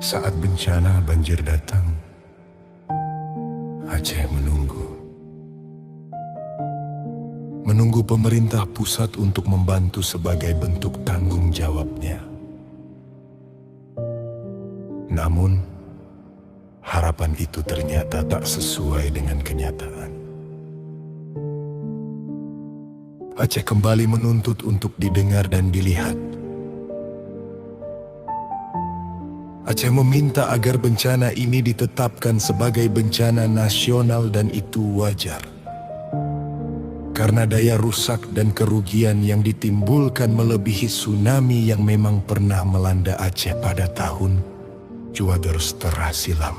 Saat bencana banjir datang, Aceh menunggu. Menunggu pemerintah pusat untuk membantu sebagai bentuk tanggung jawabnya. Namun, harapan itu ternyata tak sesuai dengan kenyataan. Aceh kembali menuntut untuk didengar dan dilihat. Aceh meminta agar bencana ini ditetapkan sebagai bencana nasional dan itu wajar. Karena daya rusak dan kerugian yang ditimbulkan melebihi tsunami yang memang pernah melanda Aceh pada tahun 2000 silam.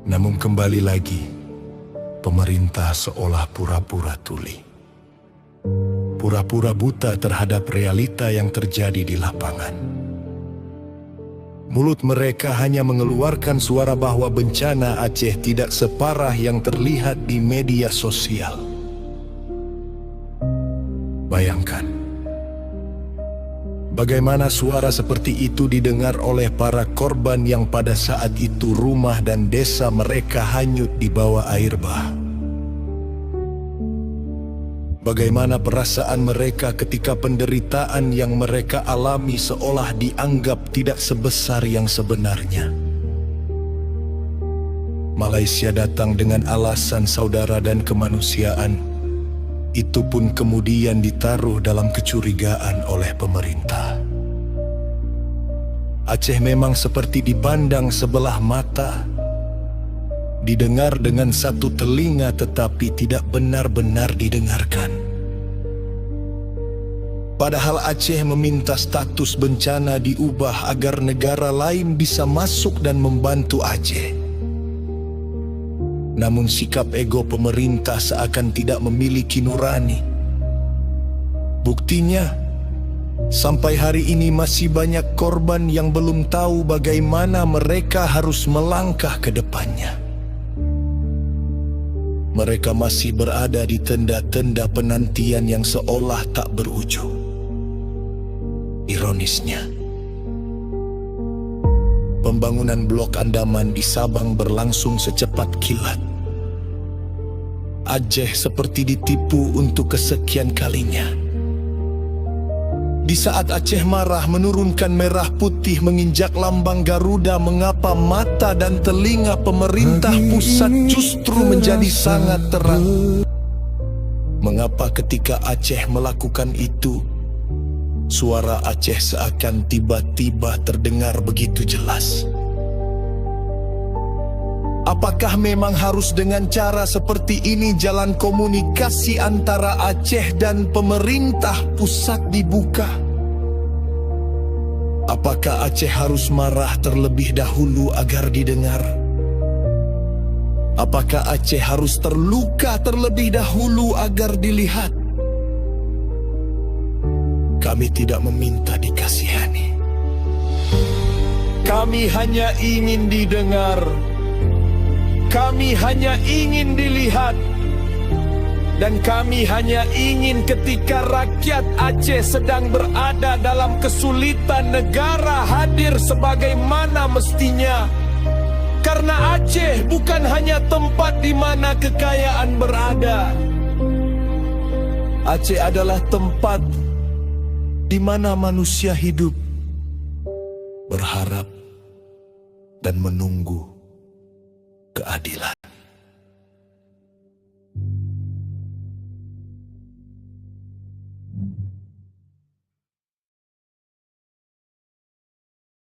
Namun kembali lagi, pemerintah seolah pura-pura tuli. Pura-pura buta terhadap realita yang terjadi di lapangan. Mulut mereka hanya mengeluarkan suara bahwa bencana Aceh tidak separah yang terlihat di media sosial. Bayangkan, bagaimana suara seperti itu didengar oleh para korban yang pada saat itu rumah dan desa mereka hanyut di bawah air bah. Bagaimana perasaan mereka ketika penderitaan yang mereka alami seolah dianggap tidak sebesar yang sebenarnya. Malaysia datang dengan alasan saudara dan kemanusiaan. Itu pun kemudian ditaruh dalam kecurigaan oleh pemerintah. Aceh memang seperti dipandang sebelah mata, didengar dengan satu telinga tetapi tidak benar-benar didengarkan. Padahal Aceh meminta status bencana diubah agar negara lain bisa masuk dan membantu Aceh. Namun sikap ego pemerintah seakan tidak memiliki nurani. Buktinya, sampai hari ini masih banyak korban yang belum tahu bagaimana mereka harus melangkah ke depannya. Mereka masih berada di tenda-tenda penantian yang seolah tak berujung. Ironisnya, pembangunan blok Andaman di Sabang berlangsung secepat kilat. Aceh seperti ditipu untuk kesekian kalinya. Di saat Aceh marah menurunkan merah putih menginjak lambang Garuda, mengapa mata dan telinga pemerintah pusat justru menjadi sangat terang? Mengapa ketika Aceh melakukan itu, suara Aceh seakan tiba-tiba terdengar begitu jelas? Apakah memang harus dengan cara seperti ini jalan komunikasi antara Aceh dan pemerintah pusat dibuka? Apakah Aceh harus marah terlebih dahulu agar didengar? Apakah Aceh harus terluka terlebih dahulu agar dilihat? Kami tidak meminta dikasihani. Kami hanya ingin didengar. Kami hanya ingin dilihat. Dan kami hanya ingin ketika rakyat Aceh sedang berada dalam kesulitan, negara hadir sebagaimana mestinya. Karena Aceh bukan hanya tempat di mana kekayaan berada. Aceh adalah tempat di mana manusia hidup, berharap, dan menunggu keadilan.